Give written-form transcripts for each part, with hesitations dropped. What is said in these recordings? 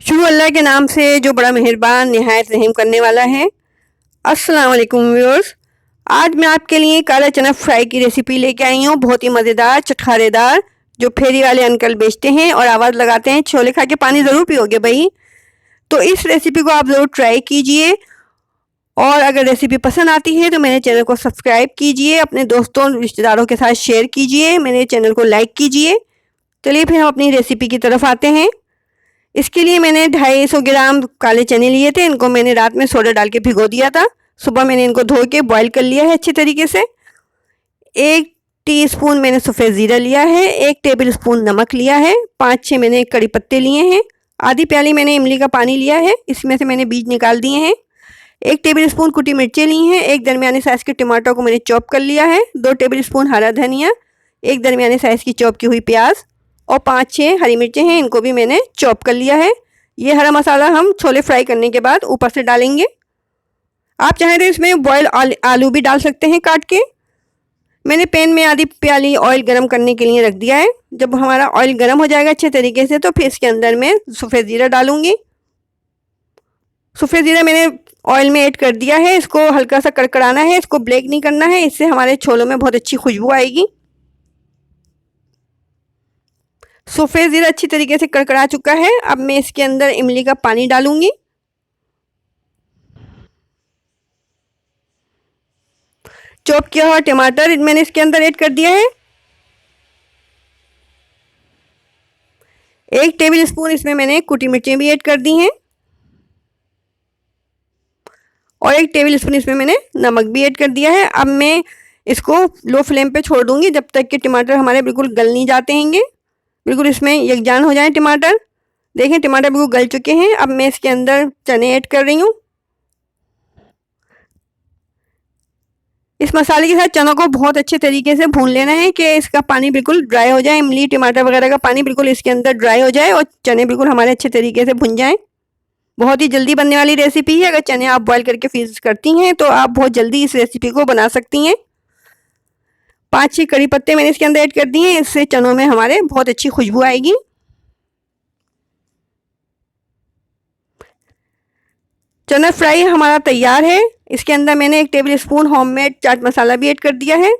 शुरू अल्लाह के नाम से जो बड़ा मेहरबान निहायत रहम करने वाला है। अस्सलाम वालेकुम व्यूअर्स, आज मैं आपके लिए काला चना फ्राई की रेसिपी लेके आई हूँ। बहुत ही मज़ेदार चटखारेदार, जो फेरी वाले अंकल बेचते हैं और आवाज़ लगाते हैं छोले खा के पानी ज़रूर पियोगे भाई। तो इस रेसिपी को आप ज़रूर ट्राई कीजिए और अगर रेसिपी पसंद आती है तो मेरे चैनल को सब्सक्राइब कीजिए, अपने दोस्तों रिश्तेदारों के साथ शेयर कीजिए, मेरे चैनल को लाइक कीजिए। चलिए फिर हम अपनी रेसिपी की तरफ आते हैं। इसके लिए मैंने 250 ग्राम काले चने लिए थे। इनको मैंने रात में सोडा डाल के भिगो दिया था। सुबह मैंने इनको धो के बॉईल कर लिया है अच्छे तरीके से। 1 टीस्पून मैंने सफ़ेद ज़ीरा लिया है, 1 टेबल स्पून नमक लिया है, 5-6 मैंने कड़ी पत्ते लिए हैं, आधी प्याली मैंने इमली का पानी लिया है, इसमें से मैंने बीज निकाल दिए हैं। 1 टेबल स्पून कुटी मिर्चें ली हैं, 1 दरमियाने साइज़ के टमाटर को मैंने चॉप कर लिया है, 2 टेबल स्पून हरा धनिया, 1 दरमियाने साइज़ की चॉप की हुई प्याज और 5-6 हरी मिर्चें हैं, इनको भी मैंने चॉप कर लिया है। ये हरा मसाला हम छोले फ्राई करने के बाद ऊपर से डालेंगे। आप चाहें तो इसमें बॉयल आलू भी डाल सकते हैं काट के। मैंने पैन में आधी प्याली ऑयल गरम करने के लिए रख दिया है। जब हमारा ऑयल गरम हो जाएगा अच्छे तरीके से तो फिर इसके अंदर मैं सफ़ेद ज़ीरा डालूंगी। सफ़ेद ज़ीरा मैंने ऑयल में ऐड कर दिया है। इसको हल्का सा कड़कड़ाना है, इसको ब्लैक नहीं करना है, इससे हमारे छोलों में बहुत अच्छी खुशबू आएगी। सफ़ेद ज़ीरा अच्छी तरीके से कड़कड़ा चुका है। अब मैं इसके अंदर इमली का पानी डालूंगी। चॉप किया हुआ टमाटर मैंने इसके अंदर ऐड कर दिया है। 1 टेबल स्पून इसमें मैंने कुटी मिर्चें भी ऐड कर दी हैं और 1 टेबल स्पून इसमें मैंने नमक भी ऐड कर दिया है। अब मैं इसको लो फ्लेम पे छोड़ दूंगी जब तक कि टमाटर हमारे बिल्कुल गल नहीं जाते हैंगे, बिल्कुल इसमें यकजान हो जाए टमाटर। देखें टमाटर बिल्कुल गल चुके हैं। अब मैं इसके अंदर चने ऐड कर रही हूँ। इस मसाले के साथ चनों को बहुत अच्छे तरीके से भून लेना है कि इसका पानी बिल्कुल ड्राई हो जाए, इमली टमाटर वगैरह का पानी बिल्कुल इसके अंदर ड्राई हो जाए और चने बिल्कुल हमारे अच्छे तरीके से भुन जाएं। बहुत ही जल्दी बनने वाली रेसिपी है। अगर चने आप बॉईल करके फ्रीज करती हैं तो आप बहुत जल्दी इस रेसिपी को बना सकती हैं। 5-6 कड़ी पत्ते मैंने इसके अंदर ऐड कर दिए हैं, इससे चनों में हमारे बहुत अच्छी खुशबू आएगी। चना फ्राई हमारा तैयार है। इसके अंदर मैंने 1 table spoon homemade chaat masala भी ऐड कर दिया है।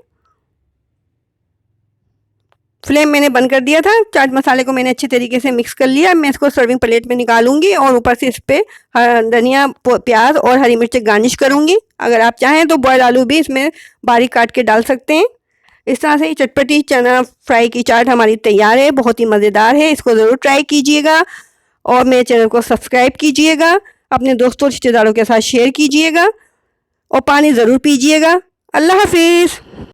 फ्लेम मैंने बंद कर दिया था। चाट मसाले को मैंने अच्छी तरीके से मिक्स कर लिया। मैं इसको सर्विंग प्लेट में निकालूंगी और ऊपर से इस पर धनिया प्याज और हरी मिर्च गार्निश करूंगी। अगर आप चाहें तो बॉयल आलू भी इसमें बारीक काट के डाल सकते हैं। इस तरह से चटपटी चना फ्राई की चाट हमारी तैयार है। बहुत ही मज़ेदार है, इसको ज़रूर ट्राई कीजिएगा और मेरे चैनल को सब्सक्राइब कीजिएगा, अपने दोस्तों रिश्तेदारों के साथ शेयर कीजिएगा और पानी ज़रूर पीजिएगा। अल्लाह हाफिज़।